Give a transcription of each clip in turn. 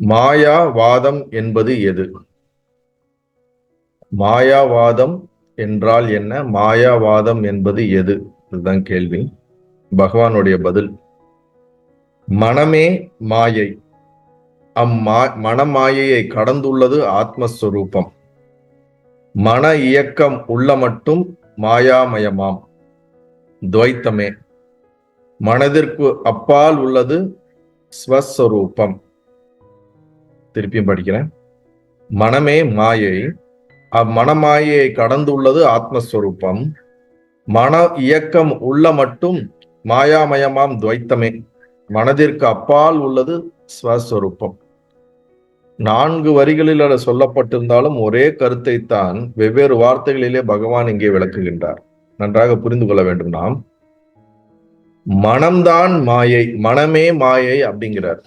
மாயாவாதம் என்பது எது? மாயாவாதம் என்றால் என்ன? மாயாவாதம் என்பது எது? இதுதான் கேள்வி. பகவானுடைய பதில், மனமே மாயை. மனமாயையை கடந்துள்ளது ஆத்மஸ்வரூபம். மன இயக்கம் உள்ள மட்டும் மாயாமயமாம், துவைத்தமே. மனதிற்கு அப்பால் உள்ளது ஸ்வஸ்வரூபம். திருப்பியும் படிக்கிறேன். மனமே மாயை, அம்மனமாயையை கடந்துள்ளது ஆத்மஸ்வரூபம். மன இயக்கம் உள்ள மட்டும் மாயாமயமாம், துவைத்தமே. மனதிற்கு அப்பால் உள்ளது ஸ்வஸ்வரூபம். 4 வரிகளில் சொல்லப்பட்டிருந்தாலும் ஒரே கருத்தை தான் வெவ்வேறு வார்த்தைகளிலே பகவான் இங்கே விளக்குகின்றார். நன்றாக புரிந்து கொள்ள வேண்டும். நாம் மனம்தான் மாயை, மனமே மாயை அப்படிங்கிறார்.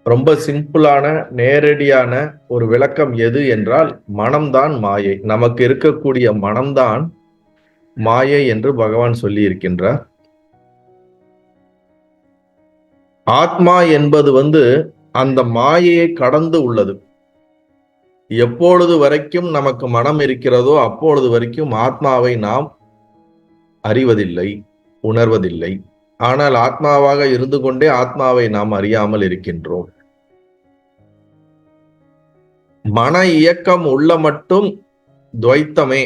ரொம்ப சிம்பிளான நேரடியான ஒரு விளக்கம் எது என்றால், மனம்தான் மாயை. நமக்கு இருக்கக்கூடிய மனம்தான் மாயை என்று பகவான் சொல்லி இருக்கின்றார். ஆத்மா என்பது அந்த மாயையை கடந்து உள்ளது. எப்பொழுது வரைக்கும் நமக்கு மனம் இருக்கிறதோ அப்பொழுது வரைக்கும் ஆத்மாவை நாம் அறிவதில்லை, உணர்வதில்லை. ஆனால் ஆத்மாவாக இருந்து கொண்டே ஆத்மாவை நாம் அறியாமல் இருக்கின்றோம். மன இயக்கம் உள்ள மட்டும் துவைத்தமே,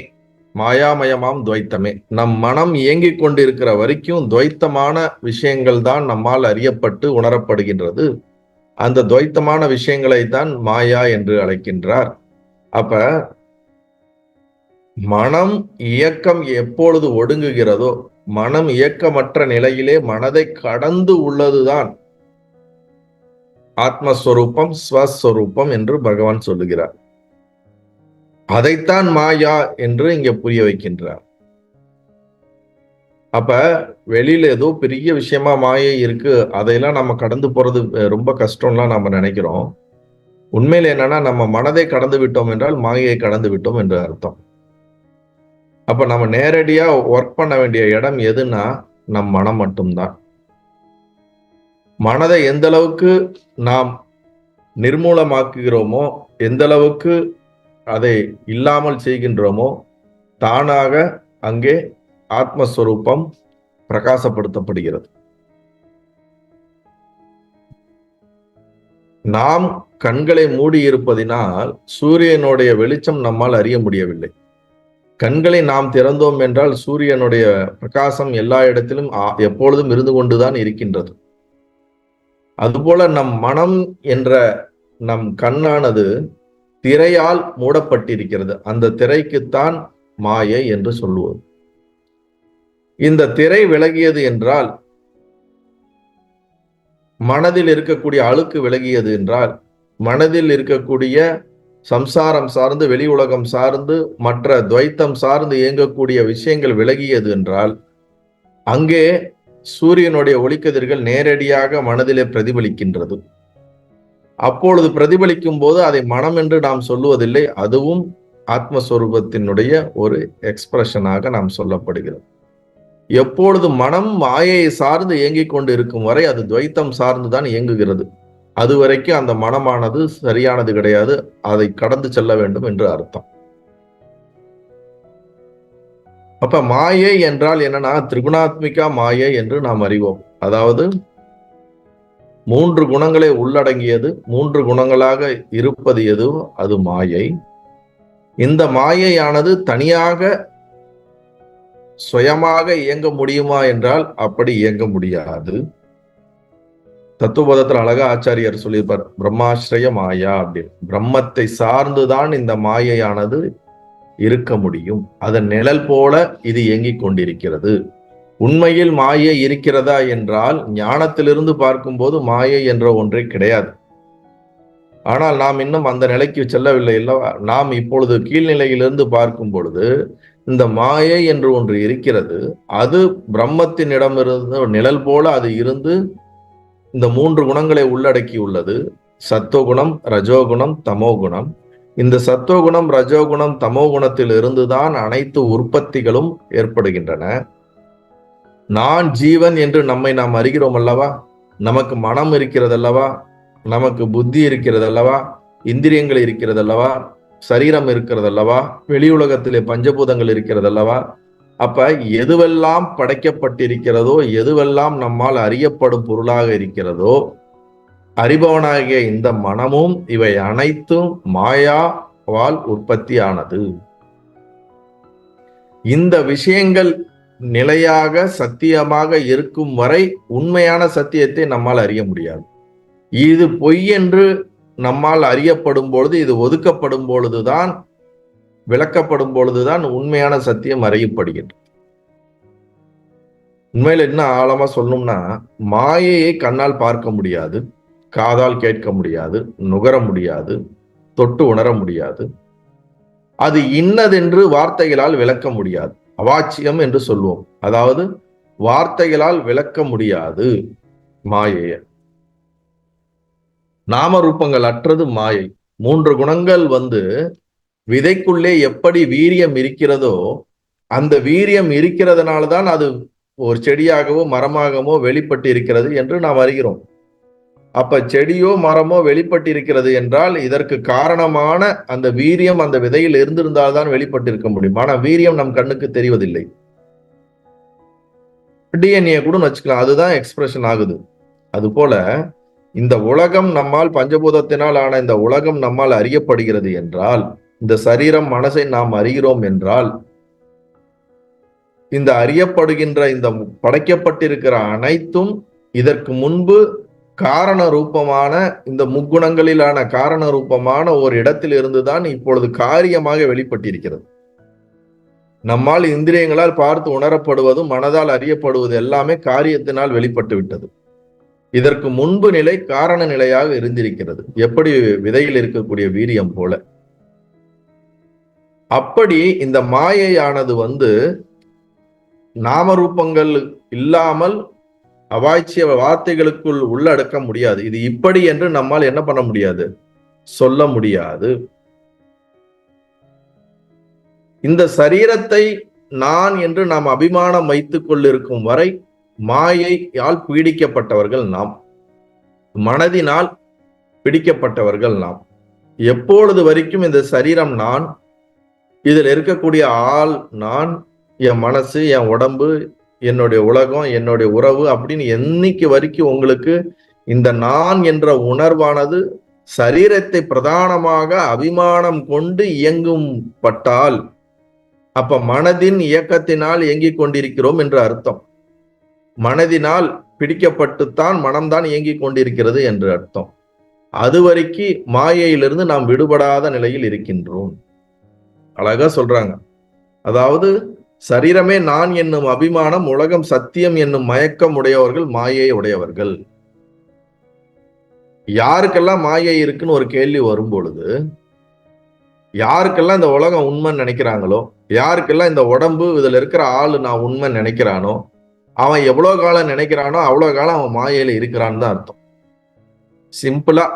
மாயாமயமாம், துவைத்தமே. நம் மனம் இயங்கிக் கொண்டிருக்கிற வரைக்கும் துவைத்தமான விஷயங்கள் தான் நம்மால் அறியப்பட்டு உணரப்படுகின்றது. அந்த துவைத்தமான விஷயங்களை தான் மாயா என்று அழைக்கின்றார். அப்ப மனம் இயக்கம் எப்பொழுது ஒடுங்குகிறதோ, மனம் இயக்கமற்ற நிலையிலே மனதை கடந்து உள்ளதுதான் ஆத்மஸ்வரூபம், ஸ்வஸ்வரூபம் என்று பகவான் சொல்லுகிறார். அதைத்தான் மாயா என்று இங்க புரிய வைக்கின்றார். அப்ப வெளியில ஏதோ பெரிய விஷயமா மாயை இருக்கு, அதையெல்லாம் நம்ம கடந்து போறது ரொம்ப கஷ்டம்லாம் நம்ம நினைக்கிறோம். உண்மையில என்னன்னா, நம்ம மனதை கடந்து விட்டோம் என்றால் மாயையை கடந்து விட்டோம் என்று அர்த்தம். அப்ப நம்ம நேரடியா ஒர்க் பண்ண வேண்டிய இடம் எதுன்னா நம் மனம் மட்டும்தான். மனதை எந்த அளவுக்கு நாம் நிர்மூலமாக்குகிறோமோ, எந்த அளவுக்கு அதை இல்லாமல் செய்கின்றோமோ, தானாக அங்கே ஆத்மஸ்வரூபம் பிரகாசப்படுத்தப்படுகிறது. நாம் கண்களை மூடி இருப்பதினால் சூரியனுடைய வெளிச்சம் நம்மால் அறிய முடியவில்லை. கண்களை நாம் திறந்தோம் என்றால் சூரியனுடைய பிரகாசம் எல்லா இடத்திலும் எப்பொழுதும் இருந்து கொண்டுதான் இருக்கின்றது. அதுபோல நம் மனம் என்ற நம் கண்ணானது திரையால் மூடப்பட்டிருக்கிறது. அந்த திரைக்குத்தான் மாயை என்று சொல்லுவது. இந்த திரை விலகியது என்றால், மனதில் இருக்கக்கூடிய அழுக்கு விலகியது என்றால், மனதில் இருக்கக்கூடிய சம்சாரம் சார்ந்து, வெளி உலகம் சார்ந்து, மற்ற துவைத்தம் சார்ந்து இயங்கக்கூடிய விஷயங்கள் விலகியது என்றால், அங்கே சூரியனுடைய ஒளிக்கதிர்கள் நேரடியாக மனதிலே பிரதிபலிக்கின்றது. அப்பொழுது பிரதிபலிக்கும் போது அதை மனம் என்று நாம் சொல்லுவதில்லை, அதுவும் ஆத்மஸ்வரூபத்தினுடைய ஒரு எக்ஸ்பிரஷனாக நாம் சொல்லப்படுகிறது. எப்பொழுது மனம் மாயையை சார்ந்து இயங்கிக் கொண்டு இருக்கும் வரை அது துவைத்தம் சார்ந்துதான் இயங்குகிறது. அது வரைக்கும் அந்த மனமானது சரியானது கிடையாது, அதை கடந்து செல்ல வேண்டும் என்று அர்த்தம். அப்ப மாயை என்றால் என்னன்னா, திரிகுணாத்மிகா மாயை என்று நாம் அறிவோம். அதாவது 3 குணங்களை உள்ளடங்கியது, 3 குணங்களாக இருப்பது எதுவோ அது மாயை. இந்த மாயையானது தனியாக சுயமாக இயங்க முடியுமா என்றால் அப்படி இயங்க முடியாது. தத்துவபோதத்தில் அழகா ஆச்சாரியர் சொல்லியிருப்பார், பிரம்மாஸ்ரய மாயா அப்படின்னு. பிரம்மத்தை சார்ந்துதான் இந்த மாயையானது இருக்க முடியும். அதன் நிழல் போல இது இயங்கிக் கொண்டிருக்கிறது. உண்மையில் மாயை இருக்கிறதா என்றால், ஞானத்திலிருந்து பார்க்கும்போது மாயை என்ற ஒன்றே கிடையாது. ஆனால் நாம் இன்னும் அந்த நிலைக்கு செல்லவில்லை அல்லவா? நாம் இப்பொழுது கீழ்நிலையிலிருந்து பார்க்கும் பொழுது இந்த மாயை என்று ஒன்று இருக்கிறது. அது பிரம்மத்தினிடமிருந்து நிழல் போல அது இருந்து இந்த 3 குணங்களை உள்ளடக்கி உள்ளது. சத்துவகுணம், ரஜோகுணம், தமோகுணம். இந்த சத்துவகுணம், ரஜோகுணம், தமோகுணத்தில் இருந்துதான் அனைத்து உற்பத்திகளும் ஏற்படுகின்றன. நான் ஜீவன் என்று நம்மை நாம் அறிகிறோம் அல்லவா? நமக்கு மனம் இருக்கிறது அல்லவா? நமக்கு புத்தி இருக்கிறது அல்லவா? இந்திரியங்கள் இருக்கிறது அல்லவா? சரீரம் இருக்கிறது அல்லவா? வெளி உலகத்திலே பஞ்சபூதங்கள் இருக்கிறது அல்லவா? அப்ப எதுவெல்லாம் படைக்கப்பட்டிருக்கிறதோ, எதுவெல்லாம் நம்மால் அறியப்படும் பொருளாக இருக்கிறதோ, அறிபவனாகிய இந்த மனமும் இவை அனைத்தும் மாயாவால் உற்பத்தியானது. இந்த விஷயங்கள் நிலையாக சத்தியமாக இருக்கும் வரை உண்மையான சத்தியத்தை நம்மால் அறிய முடியாது. இது பொய் என்று நம்மால் அறியப்படும் பொழுது, இது ஒதுக்கப்படும் பொழுதுதான், விளக்கப்படும் பொழுதுதான் உண்மையான சத்தியம் அறியப்படுகிறது. உண்மையில என்ன ஆழமா சொல்லணும்னா, மாயையை கண்ணால் பார்க்க முடியாது, காதால் கேட்க முடியாது, நுகர முடியாது, தொட்டு உணர முடியாது. அது இன்னதென்று வார்த்தைகளால் விளக்க முடியாது. அவாச்சியம் என்று சொல்வோம். அதாவது வார்த்தைகளால் விளக்க முடியாது மாயைய. நாம ரூபங்கள் அற்றது மாயை. 3 குணங்கள் விதைக்குள்ளே எப்படி வீரியம் இருக்கிறதோ, அந்த வீரியம் இருக்கிறதுனால்தான் அது ஒரு செடியாகவோ மரமாகவோ வெளிப்பட்டு இருக்கிறது என்று நாம் அறிகிறோம். அப்ப செடியோ மரமோ வெளிப்பட்டு இருக்கிறது என்றால் இதற்கு காரணமான அந்த வீரியம் அந்த விதையில் இருந்திருந்தால்தான் வெளிப்பட்டு இருக்க முடியும். ஆனா வீரியம் நம் கண்ணுக்கு தெரிவதில்லை. டிஎன்ஏ கூட வச்சுக்கலாம், அதுதான் எக்ஸ்பிரஷன் ஆகுது. அது போல இந்த உலகம் நம்மால், பஞ்சபூதத்தினால் ஆன இந்த உலகம் நம்மால் அறியப்படுகிறது என்றால், இந்த சரீரம் மனசை நாம் அறிகிறோம் என்றால், இந்த அறியப்படுகின்ற இந்த படைக்கப்பட்டிருக்கிற அனைத்தும் இதற்கு முன்பு காரண ரூபமான, இந்த முக்குணங்களிலான காரண ரூபமான ஒரு இடத்தில் இருந்துதான் இப்பொழுது காரியமாக வெளிப்பட்டிருக்கிறது. நம்மால் இந்திரியங்களால் பார்த்து உணரப்படுவதும் மனதால் அறியப்படுவது எல்லாமே காரியத்தினால் வெளிப்பட்டு விட்டது. இதற்கு முன்பு நிலை காரண நிலையாக இருந்திருக்கிறது. எப்படி விதையில் இருக்கக்கூடிய வீரியம் போல. அப்படி இந்த மாயையானது நாமரூபங்கள் இல்லாமல் அவாய்ச்சிய வார்த்தைகளுக்குள் உள்ளடக்க முடியாது. இது இப்படி என்று நம்மால் என்ன பண்ண முடியாது, சொல்ல முடியாது. இந்த சரீரத்தை நான் என்று நாம் அபிமானம் வைத்துக் கொண்டிருக்கும் வரை மாயையால் பீடிக்கப்பட்டவர்கள் நாம், மனதினால் பிடிக்கப்பட்டவர்கள் நாம். எப்பொழுது வரைக்கும் இந்த சரீரம் நான், இதில் இருக்கக்கூடிய ஆள் நான், என் மனசு, என் உடம்பு, என்னுடைய உலகம், என்னுடைய உறவு அப்படின்னு என்னைக்கு வரைக்கும் உங்களுக்கு இந்த நான் என்ற உணர்வானது சரீரத்தை பிரதானமாக அபிமானம் கொண்டு இயங்கும் பட்டால், அப்ப மனதின் இயக்கத்தினால் இயங்கிக் கொண்டிருக்கிறோம் என்று அர்த்தம். மனதினால் பிடிக்கப்பட்டுத்தான் மனம்தான் இயங்கிக் கொண்டிருக்கிறது என்று அர்த்தம். அதுவரைக்கு மாயையிலிருந்து நாம் விடுபடாத நிலையில் இருக்கின்றோம். அழகா சொல்றாங்க. அதாவது சரீரமே நான் என்னும் அபிமானம், உலகம் சத்தியம் என்னும் மயக்கம் உடையவர்கள் மாயை உடையவர்கள். யாருக்கெல்லாம் மாயை இருக்குன்னு ஒரு கேள்வி வரும் பொழுது, யாருக்கெல்லாம் இந்த உலகம் உண்மைன்னு நினைக்கிறாங்களோ, யாருக்கெல்லாம் இந்த உடம்பு, இதுல இருக்கிற ஆளு நான் உண்மை நினைக்கிறானோ, அவன் எவ்வளவு காலம் நினைக்கிறானோ அவ்வளவு காலம் அவன் மாயையில இருக்கிறான்னு தான் அர்த்தம். சிம்பிளா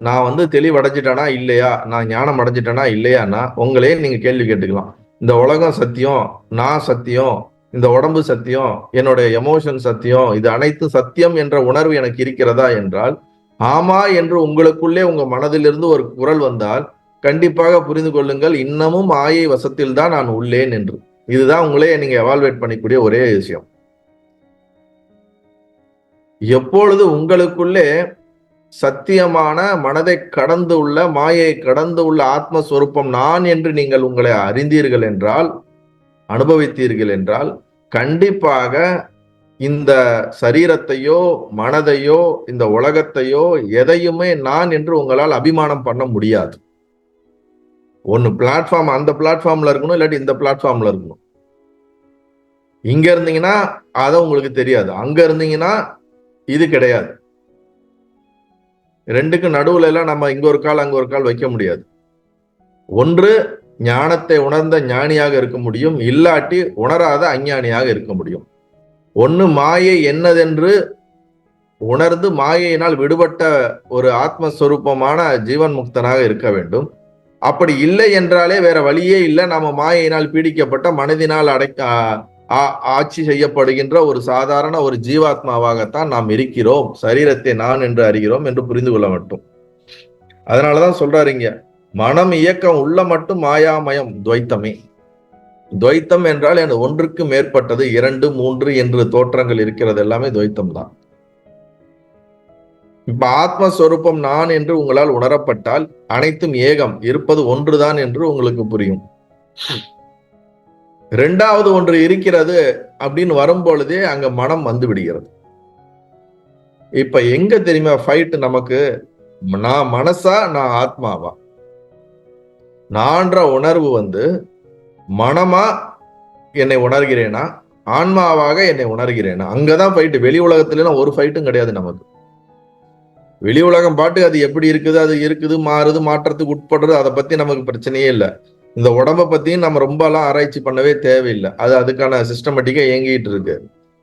நான் தெளிவடைஞ்சிட்டானா இல்லையா, நான் ஞானம் அடைஞ்சிட்டேனா இல்லையான்னா உங்களே நீங்க கேள்வி கேட்டுக்கலாம். இந்த உலகம் சத்தியம், நான் சத்தியம், இந்த உடம்பு சத்தியம், என்னுடைய எமோஷன் சத்தியம், இது அனைத்தும் சத்தியம் என்ற உணர்வு எனக்கு இருக்கிறதா என்றால், ஆமா என்று உங்களுக்குள்ளே உங்க மனதிலிருந்து ஒரு குரல் வந்தால் கண்டிப்பாக புரிந்து கொள்ளுங்கள், இன்னமும் மாயை வசத்தில் தான் நான் உள்ளேன் என்று. இதுதான் உங்களே நீங்க எவால்வேட் பண்ணிக்கூடிய ஒரே விஷயம். எப்பொழுது உங்களுக்குள்ளே சத்தியமான மனதை கடந்து உள்ள, மாயை கடந்து உள்ள ஆத்மஸ்வரூபம் நான் என்று நீங்கள் உங்களை அறிந்தீர்கள் என்றால், அனுபவித்தீர்கள் என்றால், கண்டிப்பாக இந்த சரீரத்தையோ மனதையோ இந்த உலகத்தையோ எதையுமே நான் என்று உங்களால் அபிமானம் பண்ண முடியாது. ஒன்னு பிளாட்ஃபார்ம் அந்த பிளாட்ஃபார்ம்ல இருக்கணும், இல்லாட்டி இந்த பிளாட்ஃபார்ம்ல இருக்கணும். இங்க இருந்தீங்கன்னா அதை உங்களுக்கு தெரியாது, அங்க இருந்தீங்கன்னா இது கிடையாது. ரெண்டுக்கு நடுவுல எல்லாம் நம்ம இங்க ஒரு கால் அங்க ஒரு கால் வைக்க முடியாது. ஒன்று ஞானத்தை உணர்ந்த ஞானியாக இருக்க முடியும், இல்லாட்டி உணராத அஞ்ஞானியாக இருக்க முடியும். ஒன்னு மாயை என்னதென்று உணர்ந்து மாயையினால் விடுபட்ட ஒரு ஆத்மஸ்வரூபமான ஜீவன் முக்தனாக இருக்க வேண்டும். அப்படி இல்லை என்றாலே வேற வழியே இல்லை, நாம மாயையினால் பீடிக்கப்பட்ட, மனதினால் ஆட்சி செய்யப்படுகின்ற ஒரு சாதாரண ஒரு ஜீவாத்மாவாகத்தான் நாம் இருக்கிறோம். சரீரத்தை நான் என்று அறிகிறோம் என்று புரிந்து கொள்ள மட்டும். அதனாலதான் சொல்றாரு இங்க, மனம் இயக்கம் உள்ள மட்டும் மாயாமயம் துவைத்தமே. துவைத்தம் என்றால் எனக்கு ஒன்றுக்கு மேற்பட்டது, 2, 3 என்று தோற்றங்கள் இருக்கிறது எல்லாமே துவைத்தம் தான். இப்ப ஆத்மஸ்வரூபம் நான் என்று உங்களால் உணரப்பட்டால் அனைத்தும் ஏகம், இருப்பது ஒன்றுதான் என்று உங்களுக்கு புரியும். 2வது ஒன்று இருக்கிறது அப்படின்னு வரும்பொழுதே அங்க மனம் வந்து விடுகிறது. இப்ப எங்க தெரியுமா ஃபைட் நமக்கு? நான் மனசா நான் ஆத்மாவா? நான்ற உணர்வு மனமா என்னை உணர்கிறேனா, ஆன்மாவாக என்னை உணர்கிறேனா? அங்கதான் ஃபைட்டு. வெளி உலகத்துல ஒரு ஃபைட்டும் கிடையாது நமக்கு. வெளி உலகம் பாட்டு அது எப்படி இருக்குது, அது இருக்குது, மாறுது, மாற்றத்துக்கு உட்படுறது, அதை பத்தி நமக்கு பிரச்சனையே இல்லை. இந்த உடம்பை பத்தியும் நம்ம ரொம்ப எல்லாம் ஆராய்ச்சி பண்ணவே தேவையில்லை. அது அதுக்கான சிஸ்டமேட்டிக்கா இயங்கிட்டு இருக்கு.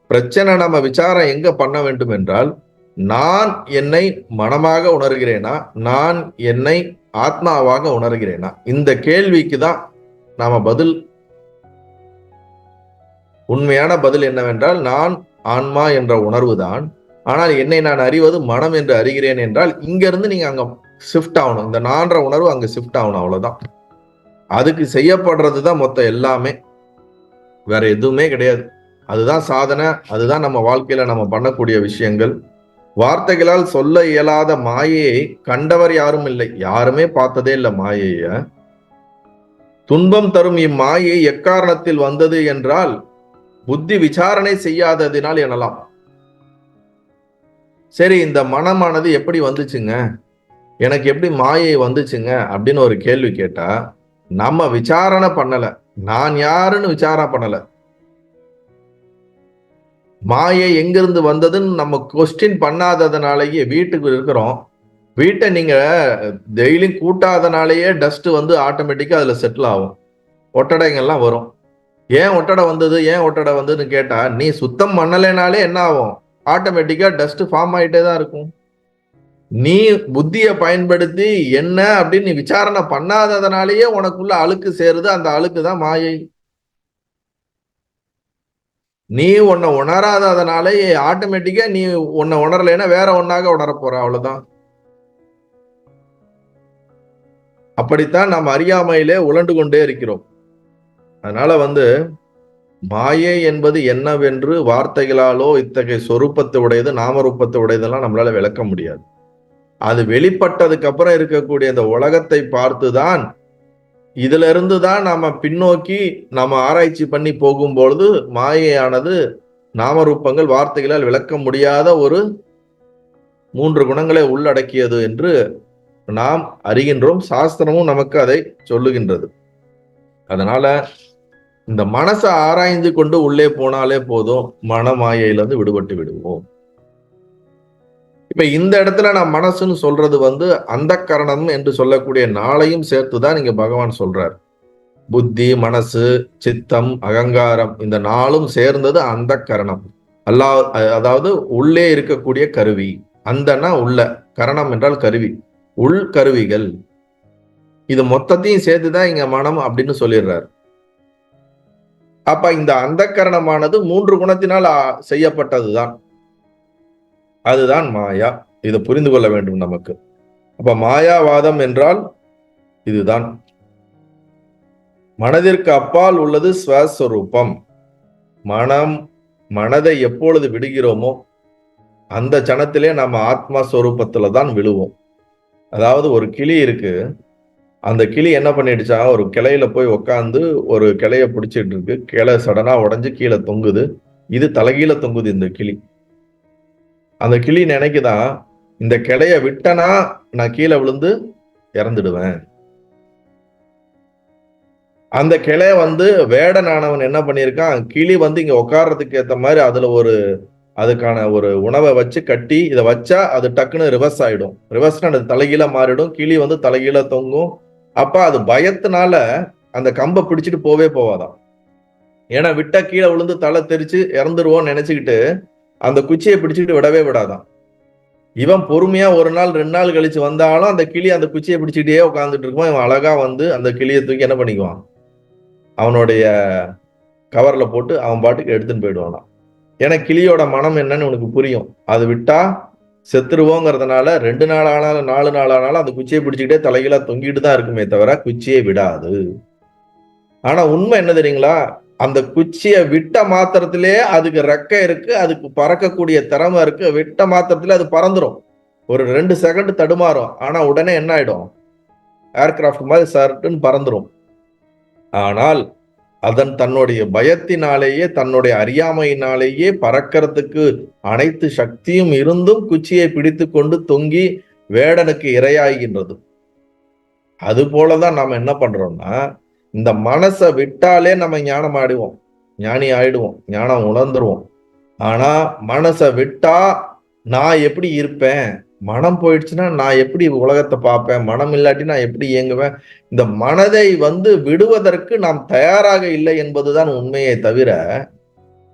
பிரச்சனை நம்ம விசாரம் எங்க பண்ண வேண்டும் என்றால், நான் என்னை மனமாக உணர்கிறேனா, நான் என்னை ஆத்மாவாக உணர்கிறேனா? இந்த கேள்விக்கு தான் நாம பதில். உண்மையான பதில் என்னவென்றால், நான் ஆன்மா என்ற உணர்வு தான். ஆனால் என்னை நான் அறிவது மனம் என்று அறிகிறேன் என்றால், இங்க இருந்து நீங்க அங்க ஷிஃப்ட் ஆகணும். இந்த நான்ற உணர்வு அங்க ஷிஃப்ட் ஆகணும், அவ்வளவுதான். அதுக்கு செய்யப்படுறதுதான் மொத்தம் எல்லாமே, வேற எதுவுமே கிடையாது. அதுதான் சாதனை, அதுதான் நம்ம வாழ்க்கையில நம்ம பண்ணக்கூடிய விஷயங்கள். வார்த்தைகளால் சொல்ல இயலாத மாயையை கண்டவர் யாரும் இல்லை. யாருமே பார்த்ததே இல்லை மாயைய. துன்பம் தரும் இம்மாயை எக்காரணத்தில் வந்தது என்றால் புத்தி விசாரணை செய்யாததினால் எனலாம். சரி, இந்த மனமானது எப்படி வந்துச்சுங்க, எனக்கு எப்படி மாயை வந்துச்சுங்க அப்படின்னு ஒரு கேள்வி கேட்டா, நம்ம விசாரணை பண்ணல, நான் யாருன்னு விசாரணை பண்ணல. மாயை எங்கிருந்து வந்ததுன்னு நம்ம கொஸ்டின் பண்ணாததுனாலேயே வீட்டுக்கு இருக்கிறோம். வீட்டை நீங்க டெய்லியும் கூட்டாதனாலேயே டஸ்ட் ஆட்டோமேட்டிக்கா அதுல செட்டில் ஆகும், ஒட்டடைங்கள்லாம் வரும். ஏன் ஒட்டடை வந்தது, ஏன் ஒட்டடை வந்ததுன்னு கேட்டா, நீ சுத்தம் பண்ணலைனாலே என்ன ஆகும், ஆட்டோமேட்டிக்கா டஸ்ட் ஃபார்ம் ஆயிட்டே தான் இருக்கும். நீ புத்தியை பயன்படுத்தி என்ன அப்படின்னு நீ விசாரணை பண்ணாததுனாலேயே உனக்குள்ள அழுக்கு சேருது. அந்த அழுக்கு தான் மாயை. நீ உன்னை உணராததுனாலே ஆட்டோமேட்டிக்கா நீ உன்னை உணரலைன்னா வேற ஒன்னாக உணர போற, அவ்வளவுதான். அப்படித்தான் நாம் அறியாமையிலே உழண்டு கொண்டே இருக்கிறோம். அதனால மாயை என்பது என்னவென்று வார்த்தைகளாலோ இத்தகைய சொரூபத்தை உடையது, நாமரூபத்தை உடையதெல்லாம் நம்மளால விளக்க முடியாது. அது வெளிப்பட்டதுக்கு அப்புறம் இருக்கக்கூடிய இந்த உலகத்தை பார்த்துதான், இதுல இருந்து தான் நாம பின்னோக்கி நாம ஆராய்ச்சி பண்ணி போகும்பொழுது மாயையானது நாமரூபங்கள் வார்த்தைகளால் விளக்க முடியாத ஒரு 3 குணங்களை உள்ளடக்கியது என்று நாம் அறிகின்றோம். சாஸ்திரமும் நமக்கு அதை சொல்லுகின்றது. அதனால இந்த மனசை ஆராய்ந்து கொண்டு உள்ளே போனாலே போதும், மனமாயிலிருந்து விடுபட்டு விடுவோம். இப்ப இந்த இடத்துல நான் மனசுன்னு சொல்றது அந்த கரணம் என்று சொல்லக்கூடிய நாளையும் சேர்த்துதான் இங்க பகவான் சொல்றார். புத்தி, மனசு, சித்தம், அகங்காரம், இந்த 4ம் சேர்ந்தது அந்த கரணம். அதாவது உள்ளே இருக்கக்கூடிய கருவி. அந்தனா உள்ள, கரணம் என்றால் கருவி, உள் கருவிகள். இது மொத்தத்தையும் சேர்த்துதான் இங்க மனம் அப்படின்னு சொல்லிடுறாரு. அப்ப இந்த அந்த கரணமானது 3 குணத்தினால் செய்யப்பட்டதுதான். அதுதான் மாயா. இதை புரிந்து கொள்ள வேண்டும் நமக்கு. அப்ப மாயாவாதம் என்றால் இதுதான். மனதிற்கு அப்பால் உள்ளது ஸ்வஸ்வரூபம். மனதை எப்பொழுது விடுகிறோமோ அந்த சனத்திலே நம்ம ஆத்மஸ்வரூபத்துல தான் விழுவோம். அதாவது ஒரு கிளி இருக்கு, அந்த கிளி என்ன பண்ணிடுச்சா, ஒரு கிளையில போய் உக்காந்து ஒரு கிளைய பிடிச்சிட்டு இருக்கு. கிளை சடனா உடஞ்சு கீழே தொங்குது. இது தலைகீழ தொங்குது இந்த கிளி. அந்த கிளி நினைக்குதான், இந்த கிளைய விட்டனா நான் கீழே விழுந்து இறந்துடுவேன். அந்த கிளை வேடனானவன் என்ன பண்ணியிருக்கான், கிளி இங்க உட்கார்றதுக்கு ஏத்த மாதிரி அதுல அதுக்கான ஒரு உணவை வச்சு கட்டி, இதை வச்சா அது டக்குன்னு ரிவர்ஸ் ஆயிடும். ரிவர்ஸ்னா அது தலைகீழ மாறிடும். கிளி தலைகீழ தொங்கும். அப்ப அது பயத்தினால அந்த கம்பை பிடிச்சிட்டு போவாதான். ஏன்னா விட்டா கீழே விழுந்து தலை தெரிச்சு இறந்துருவோம்னு நினைச்சுக்கிட்டு அந்த குச்சியை பிடிச்சிட்டு விடவே விடாதான். இவன் பொறுமையா 1 நாள் 2 நாள் கழிச்சு வந்தாலும் அந்த கிளி அந்த குச்சியை பிடிச்சிட்டே உட்காந்துட்டு இருக்கும்போது இவன் அழகா அந்த கிளியை தூக்கி என்ன பண்ணிக்குவான், அவனுடைய கவர்ல போட்டு அவன் பாட்டுக்கு எடுத்துன்னு போயிடுவானா. ஏன்னா கிளியோட மனம் என்னன்னு உனக்கு புரியும். அது விட்டா செத்துருவோங்கிறதுனால 2 நாள் ஆனாலும் 4 நாள் ஆனாலும் அந்த குச்சியை பிடிச்சிக்கிட்டே தலைகீழா தொங்கிட்டு தான் இருக்குமே தவிர குச்சியை விடாது. ஆனா உண்மை என்ன தெரியுங்களா? அந்த குச்சியை விட்ட மாத்திரத்திலே அதுக்கு ரெக்கை இருக்கு, அதுக்கு பறக்கக்கூடிய திறமை இருக்கு. விட்ட மாத்திரத்திலே அது பறந்துரும். ஒரு 2 செகண்ட் தடுமாறும். ஆனா உடனே என்ன ஆயிடும்? ஏர்கிராஃப்ட் மாதிரி சர்ட்டுன்னு பறந்துரும். ஆனால் அதன் தன்னுடைய பயத்தினாலேயே, தன்னுடைய அறியாமையினாலேயே பறக்கிறதுக்கு அனைத்து சக்தியும் இருந்தும் குச்சியை பிடித்து கொண்டு தொங்கி வேடனுக்கு இரையாகின்றது. அது போலதான் நாம என்ன பண்றோம்னா, இந்த மனசை விட்டாலே நம்ம ஞானம் ஆயிடுவோம், ஞானி ஆயிடுவோம், ஞானம் உணர்ந்துருவோம். ஆனா மனசை விட்டா நான் எப்படி இருப்பேன், மனம் போயிடுச்சுன்னா நான் எப்படி உலகத்தை பார்ப்பேன், மனம் இல்லாட்டி நான் எப்படி இயங்குவேன், இந்த மனதை விடுவதற்கு நாம் தயாராக இல்லை என்பதுதான் உண்மையே தவிர,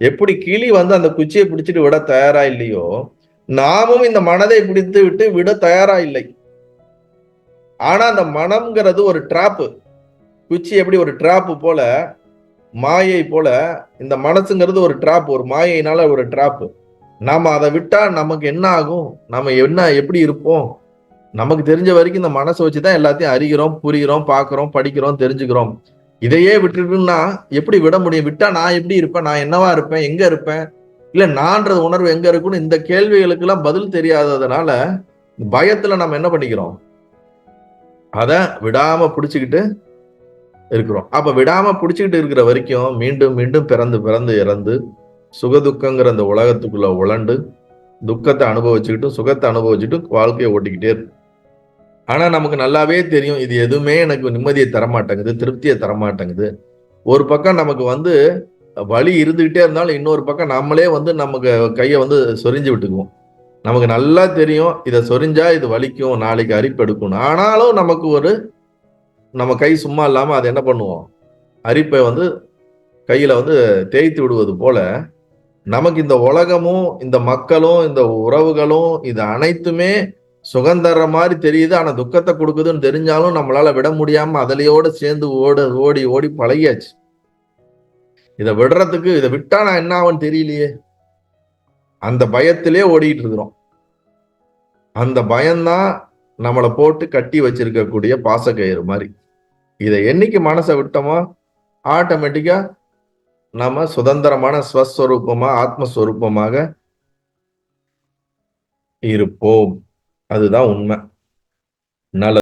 எப்படி கிளி அந்த குச்சியை பிடிச்சிட்டு விட தயாரா இல்லையோ, நாமும் இந்த மனதை பிடித்து விட்டு விட தயாரா இல்லை. ஆனா அந்த மனம்ங்கிறது ஒரு டிராப்பு. குச்சி எப்படி ஒரு டிராப்பு போல, மாயை போல இந்த மனசுங்கிறது ஒரு டிராப், ஒரு மாயையினால ஒரு டிராப்பு. நாம அதை விட்டா நமக்கு என்ன ஆகும், நம்ம எப்படி இருப்போம்? நமக்கு தெரிஞ்ச வரைக்கும் இந்த மனசை வச்சுதான் எல்லாத்தையும் அறிகிறோம், புரிகிறோம், பார்க்கிறோம், படிக்கிறோம், தெரிஞ்சுக்கிறோம். இதையே விட்டுட்டுன்னா எப்படி விட முடியும்? விட்டா நான் எப்படி இருப்பேன், நான் என்னவா இருப்பேன், எங்க இருப்பேன், இல்ல நான்றது உணர்வு எங்க இருக்குன்னு இந்த கேள்விகளுக்கு எல்லாம் பதில் தெரியாததுனால பயத்துல நம்ம என்ன பண்ணிக்கிறோம், அதை விடாம பிடிச்சுக்கிட்டு இருக்கிறோம். அப்ப விடாம பிடிச்சுக்கிட்டு இருக்கிற வரைக்கும் மீண்டும் மீண்டும் பிறந்து பிறந்து இறந்து சுகதுக்கங்கிற அந்த உலகத்துக்குள்ள உழண்டு துக்கத்தை அனுபவிச்சுக்கிட்டும் சுகத்தை அனுபவிச்சுட்டும் வாழ்க்கையை ஓட்டிக்கிட்டே இருக்கு. ஆனா நமக்கு நல்லாவே தெரியும் இது எதுவுமே எனக்கு நிம்மதியை தரமாட்டேங்குது, திருப்தியை தரமாட்டேங்குது. ஒரு பக்கம் நமக்கு வலி இருந்துகிட்டே இருந்தாலும் இன்னொரு பக்கம் நம்மளே நமக்கு கையை சொரிஞ்சு விட்டுக்குவோம். நமக்கு நல்லா தெரியும் இதை சொரிஞ்சா இது வலிக்கும், நாளைக்கு அரிப்பு எடுக்கும். ஆனாலும் நமக்கு நம்ம கை சும்மா இல்லாம அதை என்ன பண்ணுவோம், அரிப்பை கையில தேய்த்து விடுவது போல நமக்கு இந்த உலகமும் இந்த மக்களும் இந்த உறவுகளும் இது அனைத்துமே சுகந்தர மாதிரி தெரியுது. ஆனா துக்கத்தை கொடுக்குதுன்னு தெரிஞ்சாலும் நம்மளால விட முடியாம அதிலையோட சேர்ந்து ஓடி ஓடி பழகியாச்சு. இதை விடுறதுக்கு, இதை விட்டா நான் என்ன ஆகும்னு தெரியலையே, அந்த பயத்திலே ஓடிட்டு இருக்கிறோம். அந்த பயம்தான் நம்மளை போட்டு கட்டி வச்சிருக்கக்கூடிய பாசக்கயிறு மாதிரி. இதை என்னைக்கு மனசை விட்டோமோ ஆட்டோமேட்டிக்கா நம்ம சுதந்திரமான ஸ்வஸ்வரூபமா ஆத்மஸ்வரூபமாக இருப்போம். அதுதான் உண்மை. நல்ல